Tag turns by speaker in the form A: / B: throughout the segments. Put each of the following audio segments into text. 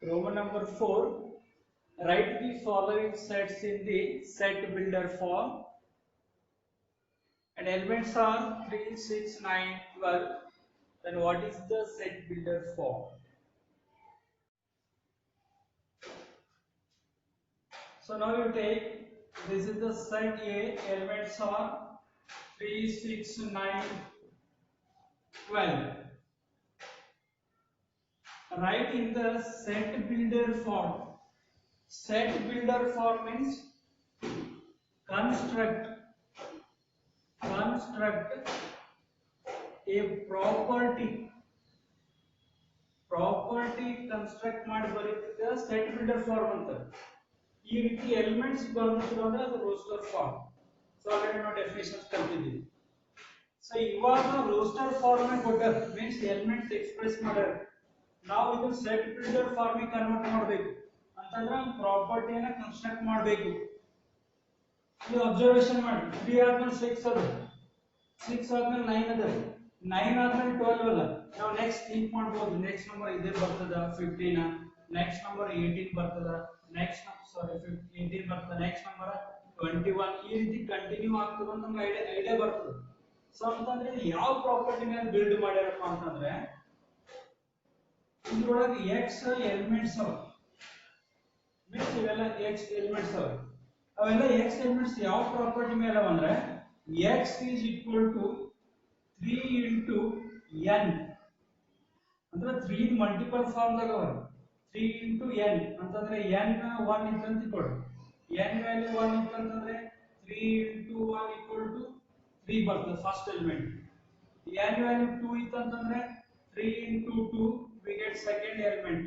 A: Roman number 4. Write the following sets in the set builder form. And elements are 3, 6, 9, 12. Then what is the set builder form? So now you take, this is the set A, elements are 3, 6, 9, 12. Write in the set builder form. Set builder form means construct a property construct ಮಾಡಿ ಬರೀತಿದ್ದ set builder form ಅಂತ ಈ ರೀತಿ elements ಬಂದಿದ್ರು ಅಂದ್ರೆ ಅದು roster form so already ನಾವು definitions ಕಲ್ತಿದ್ದೀವಿ so ಇವಾಗ ರೋಸ್ಟರ್ ಫಾರ್ಮ್ ಕೊಟ್ಟಾರ ಮೀನ್ಸ್ ಎಲಿಮೆಂಟ್ಸ್ ಎಕ್ಸ್ಪ್ರೆಸ್ ಮಾಡ್ಯಾರ ನಾವು ಇದು ಸೆಟ್ ಬಿಲ್ಡರ್ ಫಾರ್ಮ್ ಗೆ ಕನ್ವರ್ಟ್ ಮಾಡಬೇಕು ಅಂತಂದ್ರೆ ಪ್ರಾಪರ್ಟಿಯನ್ನ ಕನ್ಸ್ಟ್ರಕ್ಟ್ ಮಾಡಬೇಕು ಇದು ಅಬ್ಸರ್ವೇಷನ್ ಮಾಡಿ 3 ಆದ್ಮೇಲೆ 6 ಅದ 6 ಆದ್ಮೇಲೆ 9 ಅದ 9 ಆದ್ಮೇಲೆ 12 ಅಲ್ಲ ನಾವು ನೆಕ್ಸ್ಟ್ ಥಿಂಕ್ ಮಾಡಬಹುದು ನೆಕ್ಸ್ಟ್ ನಂಬರ್ ಇದೇ ಬರ್ತದ 15 ನೆಕ್ಸ್ಟ್ ನಂಬರ್ 18 ಬರ್ತದ ನೆಕ್ಸ್ಟ್ ಸಾರಿ 18 ಬರ್ತದ ನೆಕ್ಸ್ಟ್ ನಂಬರ್ 21 ಈ ರೀತಿ ಕಂಟಿನ್ಯೂ ಆಗ್ತದ ಅಂತ ನಮಗೆ ಐಡಿಯಾ ಬರ್ತದೆ ಸೊ ಅಂತಂದ್ರೆ ಯಾವ ಪ್ರಾಪರ್ಟಿ ಮೇಲೆ ಬಿಲ್ಡ್ ಮಾಡ್ಯಾರಪ್ಪ ಅಂತಂದ್ರೆ ಇದ್ರೊಳಗೆ x ಎಲಿಮೆಂಟ್ಸ್ ಅವ ಮೀನ್ಸ್ ಇವೆಲ್ಲ x ಎಲಿಮೆಂಟ್ಸ್ ಅವ ಅವೆಲ್ಲ x ಎಲಿಮೆಂಟ್ಸ್ ಯಾವ ಪ್ರಾಪರ್ಟಿ ಮೇಲೆ ಅವ ಅಂದ್ರೆ x is equal to 3 into n ಅಂದ್ರೆ 3 ಮಲ್ಟಿಪಲ್ ಫಾರ್ಮ್ ದಾಗ ಅವ 3 into n ಅಂತಂದ್ರೆ n 1 ಇತ್ತಂತ ಕೊಡು n value 1 ಇತ್ತಂತಂದ್ರೆ 3 into 1 equal to 3 ಬರ್ತದೆ first element n value 2 ಇತ್ತಂತಂದ್ರೆ 3 into 2 we get second element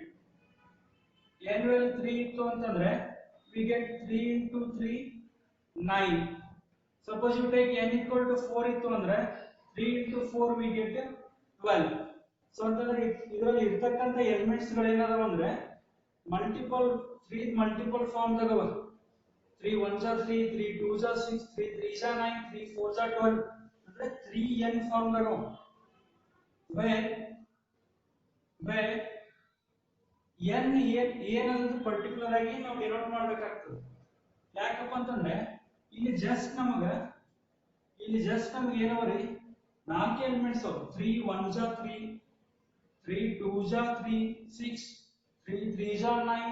A: n value 3 ಇತ್ತು ಅಂತಂದ್ರೆ we get 3 into 3 9 suppose you take n equal to 4 ಇತ್ತು ಅಂದ್ರೆ 3 into 4 we get 12 so ಅಂತಂದ್ರೆ ಇದರಲ್ಲಿ ಇರತಕ್ಕಂತ ಎಲಿಮೆಂಟ್ಸ್ ಗಳು ಏನಾದವ ಅಂದ್ರೆ multiple farm ದಾಗವ 3 1s are 3 3 2s are 6 3 3s are 9 3 4s are 12 ಅಂದ್ರೆ 3n ಫಾರ್ಮ್ ದಾಗವ where n ಏನಂದ್ರೆ ಪರ್ಟಿಕ್ಯುಲರ್ ಆಗಿ ನಾವು ಡಿನೋಟ್ ಮಾಡಬೇಕಾಗ್ತದೆ ಯಾಕಪ್ಪ ಅಂತಂದ್ರೆ ಇಲ್ಲಿ ಜಸ್ಟ್ ನಮಗೆ ಏನವರಿ ನಾಲ್ಕು elements 3 1s are 3 3 2s are 3 6 3 3s are 9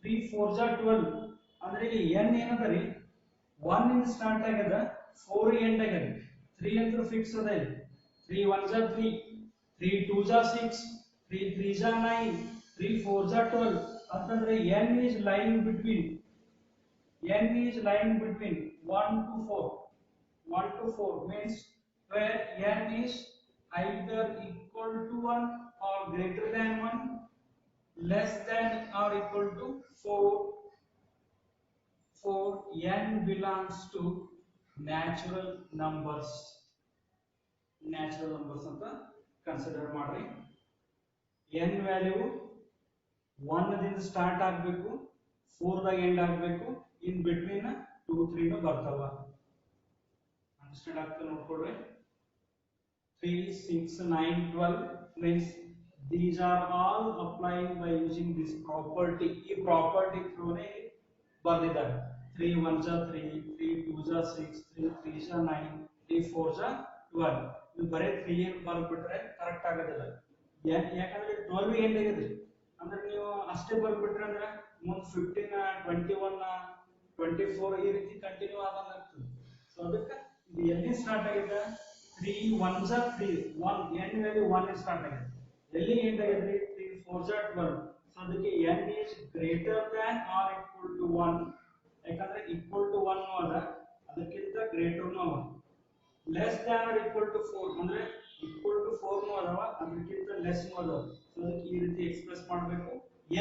A: 3 4s are 12 ಅಂದ್ರೆ ಇಲ್ಲಿ n ಏನದರಿ 1 ಇಂದ ಸ್ಟಾರ್ಟ್ ಆಗದ 4 ಎಂಡ್ ಆಗದ 3 ಅಂತ ಫಿಕ್ಸ್ ಅದ ಇಲ್ಲಿ 3 1s are 3 3 2s are 6 3 3s are 9 3 4s are 12 ಅಂತಂದ್ರೆ n is lying between 1 to 4 means where n is either equal to 1 or greater than 1 less than or equal to 4 n belongs to natural numbers ಅಂತ consider ಮಾಡ್ರಿ n value 1 ದಿಂದ start ಆಗಬೇಕು 4 ದಾಗ end ಆಗಬೇಕು in between 2 3 ನ ಬರ್ತಾವ understand ಆಗ್ತದೆ ನೋಡ್ಕೊಡ್ರಿ 3 6 9 12 means these are all applying by using this property ಈ ಪ್ರಾಪರ್ಟಿ ಥ್ರೂನೇ ಬರ್ದಿದ್ದಾರೆ 3 1s are 3 3 2s are 6 3 3s are 9 3 4s are 12 ನೀವು ಬರೀ 3 ಬರ್ಬಿಟ್ರೆ ಕರೆಕ್ಟ್ ಆಗೋದಿಲ್ಲ ಯಾಕಂದ್ರೆ 12 ಎಂಡ್ ಆಗಿದೆ ಅಂದ್ರೆ ನೀವು ಅಷ್ಟೇ ಬರ್ಬಿಟ್ರೆ ಅಂದ್ರೆ ಮುಂದೆ 15 21 24 ಈ ರೀತಿ ಕಂಟಿನ್ಯೂ ಆಗಂಗಾಗ್ತದೆ ಸೊ ಅದಕ್ಕೆ ಇದು ಎಲ್ಲಿ ಸ್ಟಾರ್ಟ್ ಆಗಿದೆ 3 1s are 3 1 n value 1 start ಆಗಿದೆ ಎಲ್ಲಿ ಎಂಡ್ ಆಗಿದೆ 3 4s are 12 ಸೊ ಅದಕ್ಕೆ n is greater than or equal to 1 ಯಾಕಂದ್ರೆ equal to 1 ಅದ ಅದಕ್ಕಿಂತ ಗ್ರೇಟರ್ ನು ಅವ less than or equal to 4 ಅಂದ್ರೆ equal to 4 ನು ಅದಾವ ಅದಕ್ಕಿಂತ ಲೆಸ್ ನು ಅದಾವ ಸೊ ಅದಕ್ಕೆ ಈ ರೀತಿ ಎಕ್ಸ್ಪ್ರೆಸ್ ಮಾಡಬೇಕು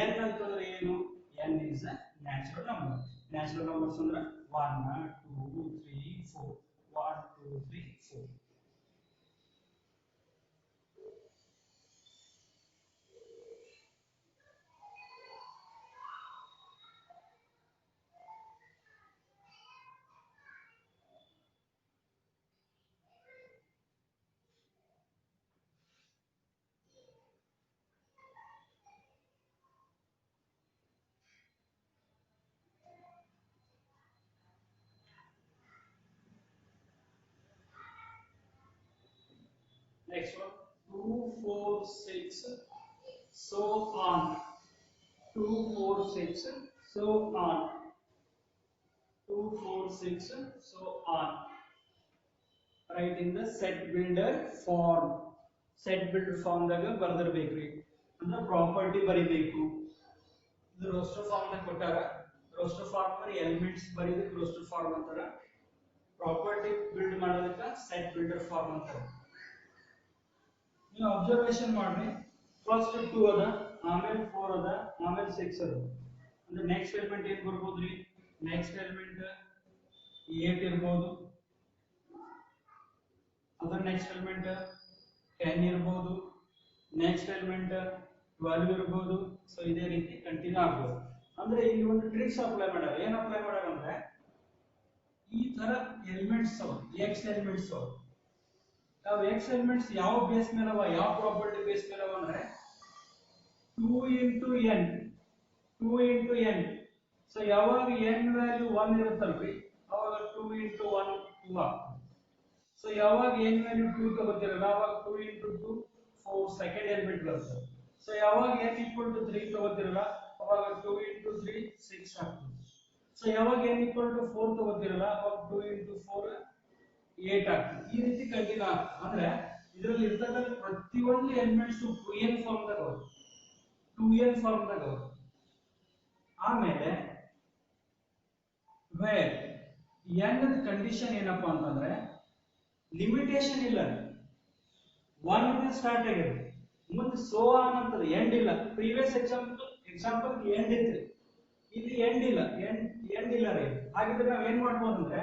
A: n ಅಂತಂದ್ರೆ ಏನು n is a natural numbers ಅಂದ್ರೆ 1 2 3 4 1 2 3 4 next one 2 4 6 so on 2 4 6 so on 2 4 6 so on. Write in the set builder form. Set builder form ದಾಗ ಬರ್ದಿರಬೇಕ್ರಿ ಅಂದ್ರೆ ಪ್ರಾಪರ್ಟಿ ಬರಿಬೇಕು. ಇದು ರೋಸ್ಟರ್ ಫಾರ್ಮ್ ದಾಗ ಕೊಟ್ಟಾರ. ರೋಸ್ಟರ್ ಫಾರ್ಮ್ ಅಂದ್ರೆ ಎಲಿಮೆಂಟ್ಸ್ ಬರಿಬೇಕು ರೋಸ್ಟರ್ ಫಾರ್ಮ್ ಅಂತಾರ. ಪ್ರಾಪರ್ಟಿ ಬಿಲ್ಡ್ ಮಾಡೋದಕ್ಕೆ ಸೆಟ್ ಬಿಲ್ಡರ್ ಫಾರ್ಮ್ ಅಂತಾರೆ. ನೀವು ಅಬ್ಸರ್ವೇಷನ್ ಮಾಡ್ರಿ ಫಸ್ಟ್ 2 ಅದ ಆಮೇಲೆ 4 ಅದ ಆಮೇಲೆ 6 ಅದ ಅಂದ್ರೆ ನೆಕ್ಸ್ಟ್ ಎಲಿಮೆಂಟ್ ಏನು ಬರ್ಬೋದ್ರಿ ನೆಕ್ಸ್ಟ್ ಎಲಿಮೆಂಟ್ 8 ಇರಬಹುದು ಅದರ ನೆಕ್ಸ್ಟ್ ಎಲಿಮೆಂಟ್ 10 ಇರಬಹುದು ನೆಕ್ಸ್ಟ್ ಎಲಿಮೆಂಟ್ 12 ಇರಬಹುದು ಸೊ ಇದೇ ರೀತಿ ಕಂಟಿನ್ಯೂ ಆಗಬಹುದು ಅಂದ್ರೆ ಇಲ್ಲಿ ಒಂದು ಟ್ರಿಕ್ಸ್ ಅಪ್ಲೈ ಮಾಡ್ಯಾರ ಏನು ಅಪ್ಲೈ ಮಾಡ್ಯಾರ ಅಂದ್ರೆ ಈ ತರ ಎಲಿಮೆಂಟ್ಸ್ ಎಕ್ಸ್ ಎಲಿಮೆಂಟ್ಸ್ ನಾವು ಎಕ್ಸ್ ಎಲಿಮೆಂಟ್ಸ್ ಯಾವ ಬೇಸ್ ಮೇಲೆ ಅವ ಯಾವ ಪ್ರಾಪರ್ಟಿ ಬೇಸ್ ಮೇಲೆ ಅವ ಅಂದ್ರೆ 2 into n 2 into n so ಯಾವಾಗ n ವ್ಯಾಲ್ಯೂ 1 ಇರುತ್ತಲ್ರಿ ಅವಾಗ 2 into 1 2 ಆಗ್ತದೆ ಸೊ ಯಾವಾಗ n ವ್ಯಾಲ್ಯೂ 2 ತಗೋತಿರಲ್ಲ ಅವಾಗ 2 into 2 4 ಸೆಕೆಂಡ್ ಎಲಿಮೆಂಟ್ ಬರುತ್ತೆ ಸೊ ಯಾವಾಗ n equal to 3 ತಗೋತಿರಲ್ಲ ಅವಾಗ 2 into 3 6 ಆಗ್ತದೆ ಸೊ ಯಾವಾಗ n equal to 4 ತಗೋತಿರಲ್ಲ ಅವಾಗ 2 into 4 8 ಆಗ್ತದೆ ಈ ರೀತಿ ಕಂಟಿನ್ಯೂ ಆಗ್ತದೆ ಅಂದ್ರೆ ಇದರಲ್ಲಿ ಇರ್ತಕ್ಕಂಥ ಪ್ರತಿಯೊಂದು ಎಲಿಮೆಂಟ್ಸ್ 2n ಫಾರ್ಮ್ ದಾಗ 2n ಫಾರ್ಮ್ ದಾಗ ಆಮೇಲೆ ವೇರ್ n ದ ಕಂಡೀಷನ್ ಏನಪ್ಪಾ ಅಂತಂದ್ರೆ ಲಿಮಿಟೇಷನ್ ಇಲ್ಲ 1 ಇಂದ ಸ್ಟಾರ್ಟ್ ಆಗಿದೆ ಮುಂದೆ ಸೋ ಆನ್ ಅಂತದೆ ಎಂಡ್ ಇಲ್ಲ ಪ್ರೀವಿಯಸ್ ಎಕ್ಸಾಂಪಲ್ ಎಂಡ್ ಇತ್ತು ಇಲ್ಲಿ ಎಂಡ್ ಇಲ್ಲ ಎಂಡ್ ಇಲ್ಲ ರೀ ಹಾಗಿದ್ರೆ ನಾವು ಏನು ಮಾಡಬಹುದು ಅಂದ್ರೆ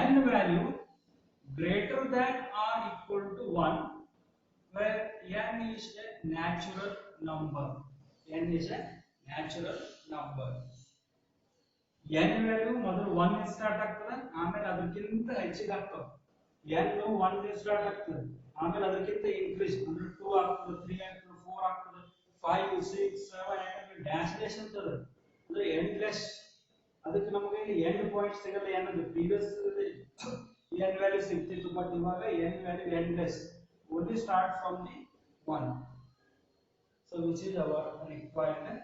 A: n value greater than or equal to 1 where n is a natural number n is a natural number n value ಮೊದಲು 1 ಇಂದ ಸ್ಟಾರ್ಟ್ ಆಗ್ತದೆ ಆಮೇಲೆ ಅದಕ್ಕಿಂತ ಹೆಚ್ಚಿಗೆ ಆಗ್ತದೆ n 1 ಇಂದ ಸ್ಟಾರ್ಟ್ ಆಗ್ತದೆ ಆಮೇಲೆ ಅದಕ್ಕಿಂತ ಇನ್ಕ್ರೀಸ್ ಅಂದ್ರೆ 2 ಆಗ್ತದೆ 3 ಆಗ್ತದೆ 4 ಆಗ್ತದೆ 5 6 7 8 ಡ್ಯಾಶ್ ಡ್ಯಾಶ್ ಅಂತದ ಅಂದ್ರೆ ಎಂಡ್ಲೆಸ್ ಅದಕ್ಕೆ ನಮಗೆ ಎಂಡ್ ಪಾಯಿಂಟ್ ಸಿಗಲ್ಲ ಏನದು ಪ್ರೀವಿಯಸ್ n value ಸಿಗ್ತಿತ್ತು ಬಟ್ ಇವಾಗ n value endless only start from the 1 so which is our required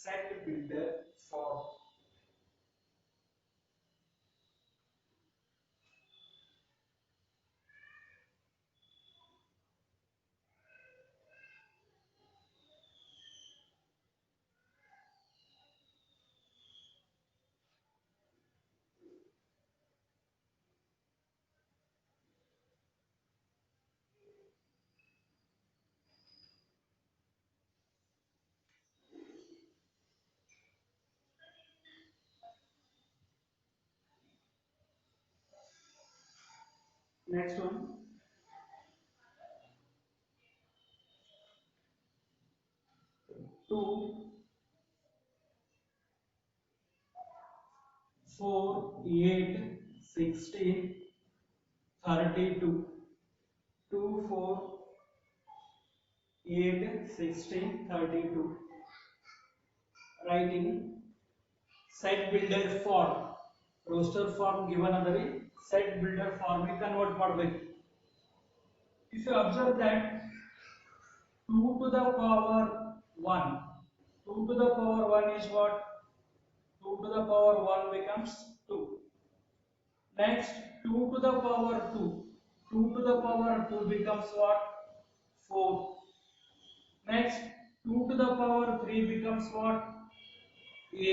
A: set builder form. Next one 2 4 8 16 32 2 4 8 16 32 writing set builder form roster form given adare set builder form we convert ಮಾಡಬೇಕು if you observe that 2 to the power 1 2 to the power 1 is what 2 to the power 1 becomes 2 next 2 to the power 2 2 to the power 2 becomes what 4 next 2 to the power 3 becomes what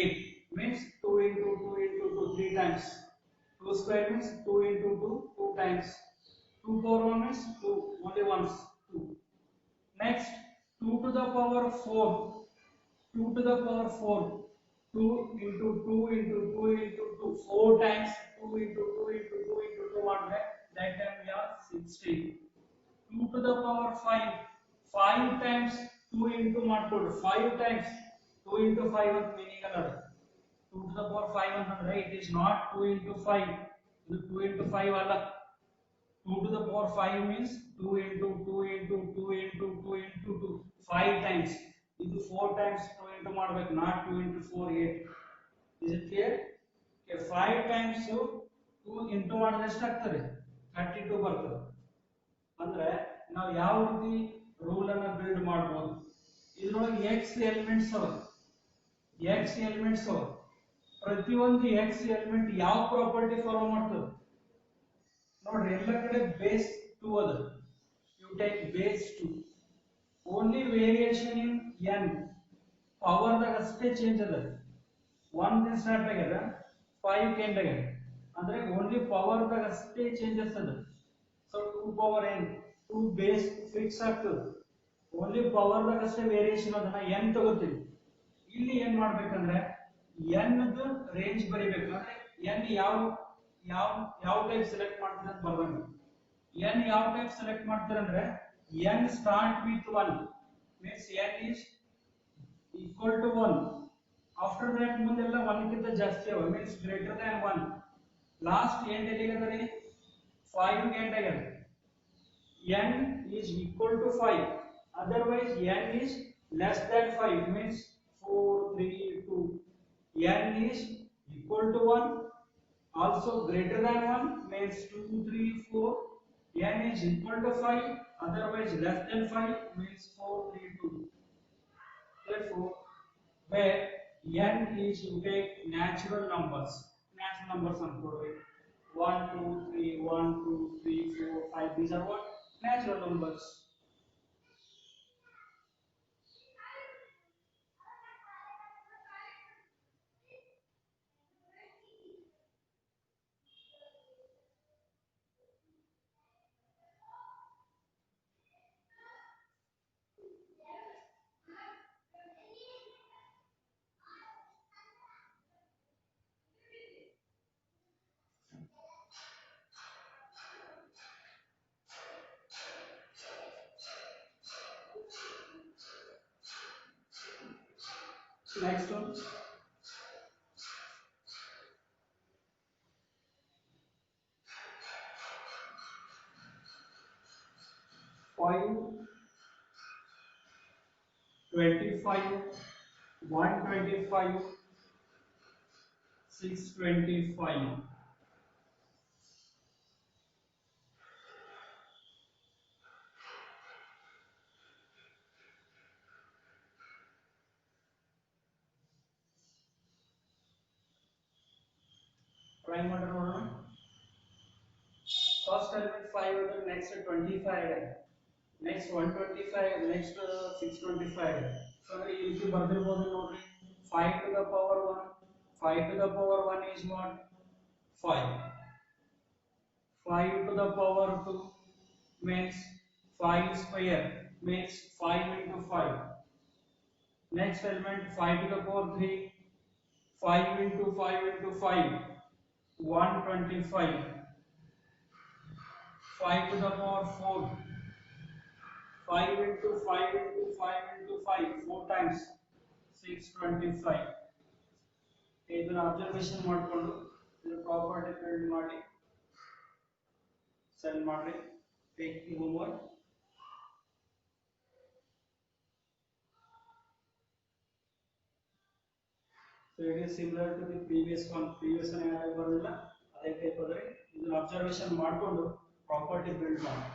A: 8 means 2 into 2 into 2 3 times 2 square means 2 into 2 2 times 2 power 1 means 2 only once 2 next 2 to the power 4 2 to the power 4 2 into 2 into 2 into 2 4 times 2 into 2 into 2 into 2 ಮಾಡಿದ್ರೆ that time we have 16 2 to the power 5 5 times 2 into ಮಾಡ್ಕೊಡ್ರಿ 5 times 2 into 5 ಅಂತ meaning ಅಲ್ಲ 2 to the power 5 ಅಂತಂದ್ರೆ it is not 2 into 5 ಇದು 2 into 5 ಅಲ್ಲ 2 to the power 5 means 2 into 2 into 2 into 2 into 2 5 times ಇದು 4 times 2 into ಮಾಡಬೇಕು not 2 into 4 8 is it clear okay 5 times 2 into ಮಾಡಿದ್ರೆ ಎಷ್ಟು ಆಗ್ತದೆ 32 ಬರ್ತದೆ ಅಂದ್ರೆ ನಾವು ಯಾವ ರೀತಿ ರೂಲ್ ಅನ್ನು ಬಿಲ್ಡ್ ಮಾಡಬಹುದು ಇದರೊಳಗೆ x ಎಲಿಮೆಂಟ್ಸ್ ಅವ x ಎಲಿಮೆಂಟ್ಸ್ ಅವ ಪ್ರತಿಯೊಂದು x ಎಲಿಮೆಂಟ್ ಯಾವ ಪ್ರಾಪರ್ಟಿ ಫಾಲೋ ಮಾಡ್ತದೆ ನೋಡ್ರಿ ಎಲ್ಲ ಕಡೆ ಬೇಸ್ 2 ಅದ you take base 2 only variation in n power ದಾಗ ಅಷ್ಟೇ ಚೇಂಜ್ ಅದ 1 ದಿಂದ ಸ್ಟಾರ್ಟ್ ಆಗ್ಯದ 5 ಗೆ ಎಂಡ್ ಆಗ್ಯದ ಅಂದ್ರೆ ಓನ್ಲಿ ಪವರ್ ದಾಗ ಅಷ್ಟೇ ಚೇಂಜಸ್ ಅದ so 2 power n 2 base fix ಆಗ್ತದೆ ಓನ್ಲಿ ಪವರ್ ದಾಗ ಅಷ್ಟೇ ವೇರಿಯೇಷನ್ ಅದನ್ನ n ತಗೋತೀವಿ ಇಲ್ಲಿ ಏನ್ ಮಾಡ್ಬೇಕಂದ್ರೆ n ದು ರೇಂಜ್ ಬರಿಬೇಕು ಅಂದ್ರೆ n ಯಾವ ಯಾವ ಯಾವ ಟೈಪ್ ಸೆಲೆಕ್ಟ್ ಮಾಡ್ತೀರ ಅಂತ ಬರ್ಬೇಕು n ಯಾವ ಟೈಪ್ ಸೆಲೆಕ್ಟ್ ಮಾಡ್ತೀರ ಅಂದ್ರೆ n start with 1 means n is equal to 1 after that ಮುಂದೆಲ್ಲ 1 ಗಿಂತ ಜಾಸ್ತಿ ಅವ means greater than 1 last end ಎಲ್ಲಿಗೆ ಅದರಿ 5 ಗೆ ಎಂಡ್ ಆಗ್ಯದ n is equal to 5 otherwise n is less than 5 means 4 3 2 n is equal to 1 also greater than 1 means 2 3 4 n is equal to 5 otherwise less than 5 means 4 3 2 therefore where n is you take natural numbers unkodri 1 2 3 1 2 3 4 5 these are what natural numbers next one 5 25 125 625 try ಮಾಡ್ರಿ ನೋಡೋಣ first element 5 other next 25 next 125 next 625 so ಅಂದ್ರೆ ಈ ರೀತಿ ಬರ್ದಿರಬಹುದು ನೋಡ್ರಿ 5 to the power 1 5 to the power 1 is what 5 5 to the power 2 means 5 square means 5 into 5 next element 5 to the power 3 5 into 5 into 5 125 5 to the power 4 5 into 5 into 5 into 5 4 times 625 ಇದನ್ನ observation ಮಾಡಿಕೊಂಡು ಇದರ property build ಮಾಡಿ send ಮಾಡಿ take the homework so it is similar to the previous one previous one ಯಾರು ಬರಲಿಲ್ಲ ಅದೇ type ಆದರೆ ಇದನ್ನ ಅಬ್ಸರ್ವೇಷನ್ ಮಾಡಿಕೊಂಡು ಪ್ರಾಪರ್ಟಿ ಬಿಲ್ಡ್ ಮಾಡಿ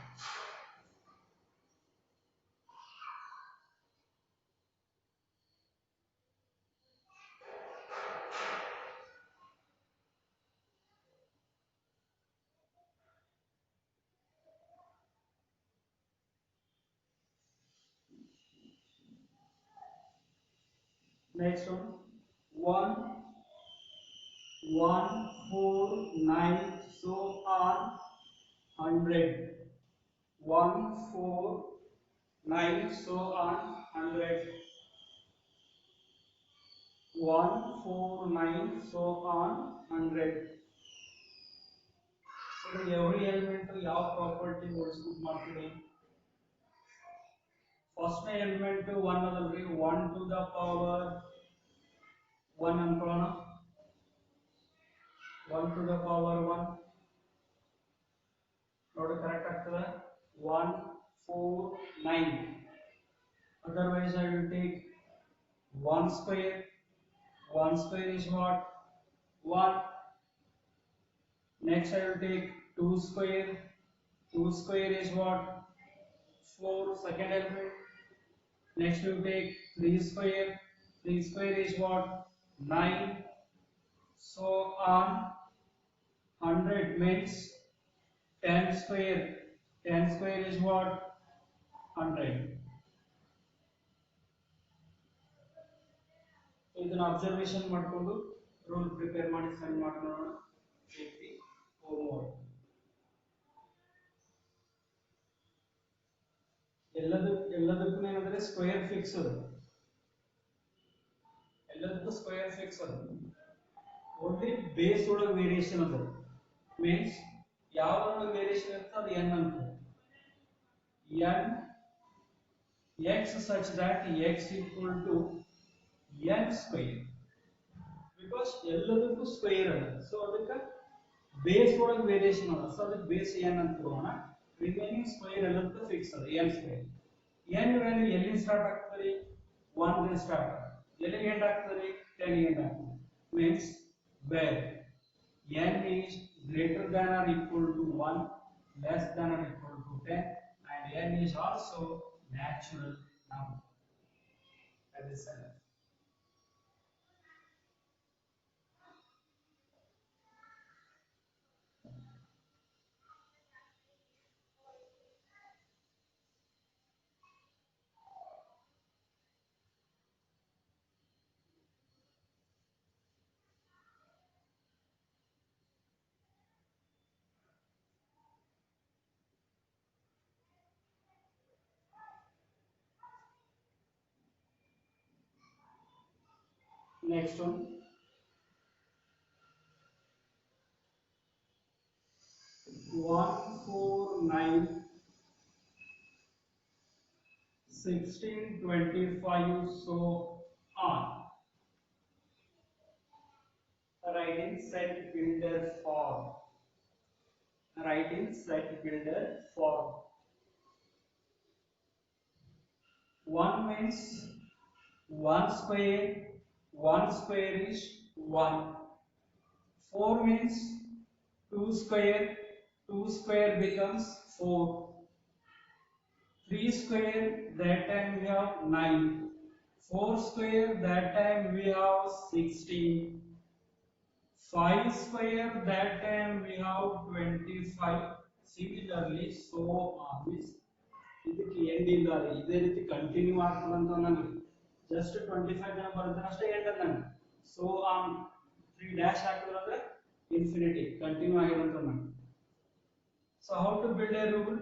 A: next one 1 1 4 9 so on 100 1 4 9 so on 100 1 4 9 so on 100 so every element ಯಾವ ಪ್ರಾಪರ್ಟಿ ಓಡಿಸ್ಬಿಟ್ಟು ಮಾಡ್ತೀವಿ first element 1 ಅದಲ್ರಿ 1 to the power 1 ಅನ್ಕೊಳ್ಳೋಣ 1 to the power 1 ನೋಡಿ ಕರೆಕ್ಟ್ ಆಗ್ತದೆ 1 4 9 otherwise I will take 1 square 1 square is what 1 next I will take 2 square 2 square is what 4 second element. Next we take 3 square. 3 square is what? 9. So on 100 means 10 square. 10 square is what? 100. So ಇದನ್ನ observation ಮಾಡಿಕೊಂಡು rule prepare ಮಾಡಿ send ಮಾಡೋಣ. Take the homework. ಎಲ್ಲದಕ್ಕೂ ಏನಂದ್ರೆ square fix ಅದು. ಎಲ್ಲದಕ್ಕೂ square fix ಅದು. Only base ಒಳಗೆ ವೇರಿಯೇಷನ್ ಅದು. ಮೀನ್ಸ್ ಯಾವ ವೇರಿಯೇಷನ್ ಇರ್ತದೆ ಅದು n ಅಂತ. n x such that x equal to n square. Because ಎಲ್ಲದಕ್ಕೂ ಸ್ಕ್ವೇರ್ ಅದ. ಸೊ ಅದಕ್ಕೆ ಬೇಸ್ ಒಳಗೆ ವೇರಿಯೇಷನ್ ಅದ. ಸೊ ಅದಕ್ಕೆ ಬೇಸ್ n ಅಂತ ತಗೋಣ. ರಿಮೈನಿಂಗ್ ಸ್ಕ್ವೇರ್ ಎಲ್ಲದಕ್ಕೂ ಫಿಕ್ಸ್ ಅದ n ಸ್ಕ್ವೇರ್. n ವ್ಯಾಲ್ಯೂ ಎಲ್ಲಿಂದ ಸ್ಟಾರ್ಟ್ ಆಗ್ತದೆ? 1 ರಿಂದ ಸ್ಟಾರ್ಟ್ ಆಗ್ತದೆ. ಎಲ್ಲಿಗೆ ಎಂಡ್ ಆಗ್ತದೆ? 10 ಗೆ ಎಂಡ್ ಆಗ್ತದೆ. Means where n is greater than or equal to 1, less than or equal to 10, and n is also natural number. That is enough. Next one. 1, 4, 9, 16, 25, so on. Writing set builder form. Writing set builder form. 1 means 1 square. 1 square is 1. 4 means 2 square. 2 square becomes 4. 3 square, that time we have 9. 4 square, that time we have 16. 5 square, that time we have 25. Similarly, so on. ಇದಕ್ಕೆ end ಇಲ್ಲ ರೀ. ಇದೇ ರೀತಿ continue ಆಗ್ತದೆ ಅಂತ ನನಗೆ just 25 ಜನ ಬರ್ತಾರೆ ಅಷ್ಟೇ ಎಂಡ್ ಅಂತ ನನಗೆ. ಸೊ ಆನ್ 3 ಡ್ಯಾಶ್ ಹಾಕಿದ್ರೆ ಅಂದ್ರೆ ಇನ್ಫಿನಿಟಿ ಕಂಟಿನ್ಯೂ ಆಗಿದೆ ಅಂತ ನನಗೆ. So how to build a rule?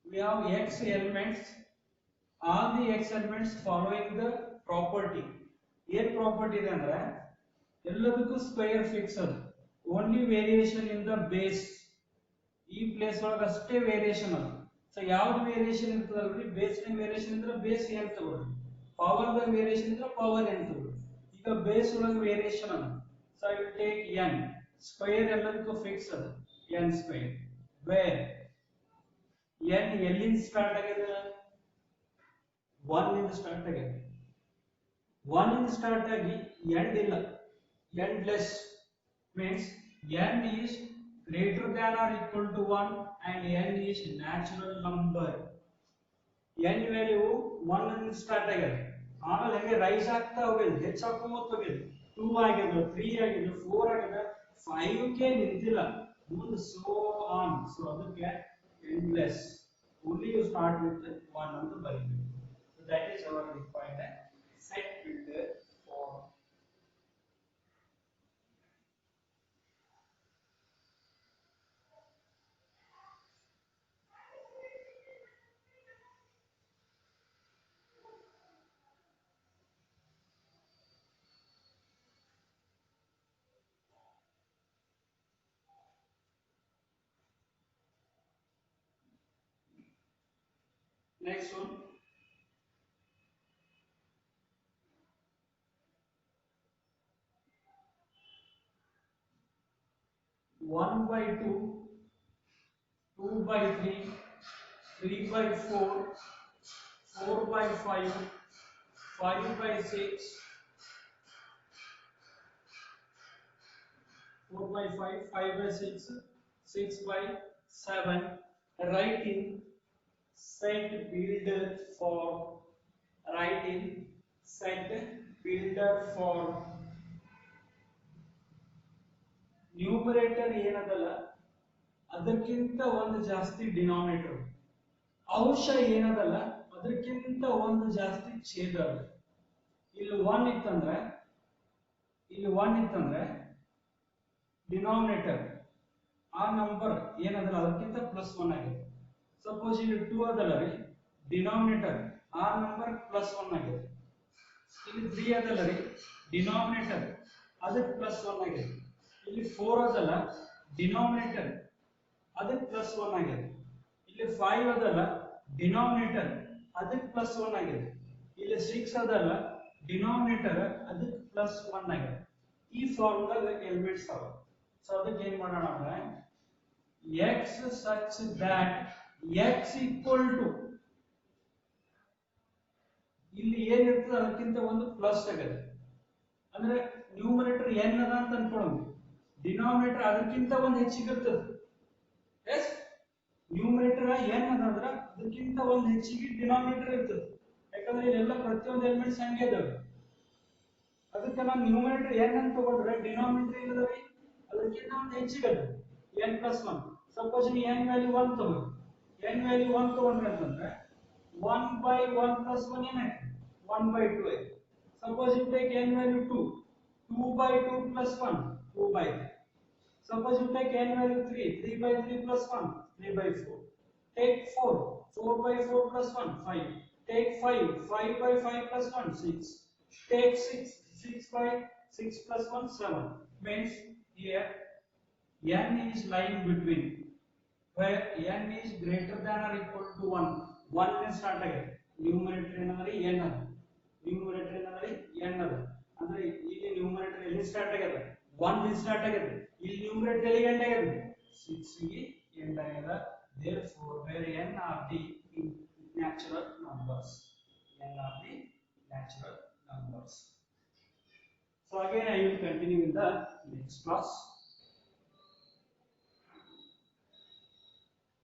A: We have x elements. All the x elements following the property. ಏನ್ ಪ್ರಾಪರ್ಟಿ ಇದೆ ಅಂದ್ರೆ ಎಲ್ಲದಕ್ಕೂ ಸ್ಕ್ವೇರ್ ಫಿಕ್ಸ್ ಅದು. Only variation in the base. ಈ ಪ್ಲೇಸ್ ಒಳಗೆ ಅಷ್ಟೇ ವೇರಿಯೇಷನ್ ಅದು. ಸೊ ಯಾವ್ದು ವೇರಿಯೇಷನ್ ಇರ್ತದಲ್ರಿ? ಬೇಸ್ ನ ವೇರಿಯೇಷನ್ ಇದ್ರೆ ಬೇಸ್ n ತಗೊಳ್ಳಿ. ಪವರ್ ದ ವೇರಿಯೇಷನ್ ಇದ್ರೆ ಪವರ್ n ತಗೊಳ್ಳಿ. ಈಗ ಬೇಸ್ ಒಳಗೆ ವೇರಿಯೇಷನ್ ಅದ. So I will take n. Square ಎಲ್ಲದಕ್ಕೂ ಫಿಕ್ಸ್ ಅದು n ಸ್ಕ್ವೇರ್. ವೇರ್ n ಎಲ್ಲಿಂದ ಸ್ಟಾರ್ಟ್ ಆಗಿದೆ? 1 ಇಂದ ಸ್ಟಾರ್ಟ್ ಆಗಿದೆ. 1 ಇಂದ ಸ್ಟಾರ್ಟ್ ಆಗಿ ಎಂಡ್ ಇಲ್ಲ. Endless means n is greater than or equal to 1 and n is natural number. n value 1 ಇಂದ ಸ್ಟಾರ್ಟ್ ಆಗಿದೆ. ಆಮೇಲೆ ಹಂಗೆ ರೈಸ್ ಆಗ್ತಾ ಹೋಗಿದೆ, ಹೆಚ್ಚಾಗ್ತಾ ಹೋಗಿದೆ. 2 ಆಗಿದೆ, 3 ಆಗಿದೆ, 4 ಆಗಿದೆ, 5 ಗೆ ನಿಂತಿಲ್ಲ. ಮುಂದೆ so on. ಸೊ ಅದಕ್ಕೆ endless. Only you start with 1 ಅಂತ ಬರೀಬೇಕು. So that is our required set builder form. Next one. One by 2, 2 by 3, 3 by 4, 4 by 5, 5 by 6, 4 by 5, 5 by 6, 6 by 7. Writing set builder for write in set builder for numerator ಏನದಲ್ಲ ಅದಕ್ಕಿಂತ ಒಂದು ಜಾಸ್ತಿ denominator, ಅಂಶ ಏನದಲ್ಲ ಅದಕ್ಕಿಂತ ಒಂದು ಜಾಸ್ತಿ ಛೇದ. ಇಲ್ಲಿ 1 ಇತ್ತಂದ್ರೆ ಡಿನಾಮಿನೇಟರ್ ಆ ನಂಬರ್ ಏನದಲ್ಲ ಅದಕ್ಕಿಂತ +1 ಆಗಿದೆ. ಸಪೋಸ್ ಇಲ್ಲಿ 2 ಅದಲ್ಲ ರೀ, ಡಿನಾಮಿನೇಟರ್ ಆ ನಂಬರ್ +1 ಆಗಿದೆ. ಇಲ್ಲಿ 3 ಅದಲ್ಲ ರೀ, ಡಿನಾಮಿನೇಟರ್ ಅದಕ್ಕೆ +1 ಆಗಿದೆ. ಇಲ್ಲಿ 4 ಅದಲ್ಲ, ಡಿನಾಮಿನೇಟರ್ ಅದಕ್ಕೆ +1 ಆಗಿದೆ. ಇಲ್ಲಿ 5 ಅದಲ್ಲ, ಡಿನಾಮಿನೇಟರ್ ಅದಕ್ಕೆ +1 ಆಗಿದೆ. ಇಲ್ಲಿ 6 ಅದಲ್ಲ, ಡಿನಾಮಿನೇಟರ್ ಅದಕ್ಕೆ +1 ಆಗಿದೆ. ಈ ಫಾರ್ಮುಲಾದ ಎಲಿಮೆಂಟ್ಸ್ ಅವ. ಸೊ ಅದಕ್ಕೆ ಏನ್ ಮಾಡೋಣ ಅಂದ್ರೆ x such that x equal to ಇಲ್ಲಿ ಏನಿರ್ತದೆ ಅದಕ್ಕಿಂತ ಒಂದು ಪ್ಲಸ್ ಆಗುತ್ತೆ. ಅಂದ್ರೆ ನ್ಯೂಮರೇಟರ್ n ಅದ ಅಂತ ಅನ್ಕೊಳ್ಳೋದು, ಡಿನಾಮಿನೇಟರ್ ಅದಕ್ಕಿಂತ ಒಂದು ಹೆಚ್ಚಿಗೆ ಇರ್ತದೆ. ಎಸ್, ನ್ಯೂಮರೇಟರ್ n ಅದ ಅಂದ್ರೆ ಅದಕ್ಕಿಂತ ಒಂದು ಹೆಚ್ಚಿಗೆ ಡಿನಾಮಿನೇಟರ್ ಇರ್ತದೆ. ಯಾಕಂದ್ರೆ ಇಲ್ಲೆಲ್ಲ ಪ್ರತಿಯೊಂದು ಎಲಿಮೆಂಟ್ಸ್ ಹಂಗೆ ಇದಾವೆ. ಅದಕ್ಕೆ ನಾವು ನ್ಯೂಮರೇಟರ್ n ಅಂತ ತಗೊಂಡ್ರೆ ಡಿನಾಮಿನೇಟರ್ ಏನದರಿ ಅದಕ್ಕಿಂತ ಒಂದು ಹೆಚ್ಚಿಗೆ ಅದು n+1. ಸಪೋಸ್ ನೀವು n ವ್ಯಾಲ್ಯೂ 1 ತಗೊಂಡ್ರೆ, n ವ್ಯಾಲ್ಯೂ 1 ತಗೊಂಡ್ರೆ ಅಂತಂದ್ರೆ 1/1 + 1 ಏನಾಯ್ತು 1/2 ಆಯ್ತು. Suppose you take n value 2, 2/2 + 1 2/3. Suppose you take n value 3, 3/3 + 1 3/4. Take 4, 4/4 + 1 5. Take 5, 5/5 + 1 6. Take 6, 6/6 + 1 7. Means here n is lying between, where n is greater than or equal to 1. 1 is start again. Numerator ಏನಂದ್ರೆ n ಅದ, numerator ಏನಂದ್ರೆ n ಅದ. ಅಂದ್ರೆ ಇಲ್ಲಿ numerator ಎಲ್ಲಿ start ಆಗಿದೆ 1 ಗೆ start ಆಗಿದೆ. ಇಲ್ಲಿ ನ್ಯೂಮರೇಟರ್ ಎಲ್ಲಿ ಎಂಡ್ ಆಗಿದೆ 6 ಗೆ ಎಂಡ್ ಆಗಿದೆ. Therefore where n are the natural numbers, n are the natural numbers. So again I will continue in the next class.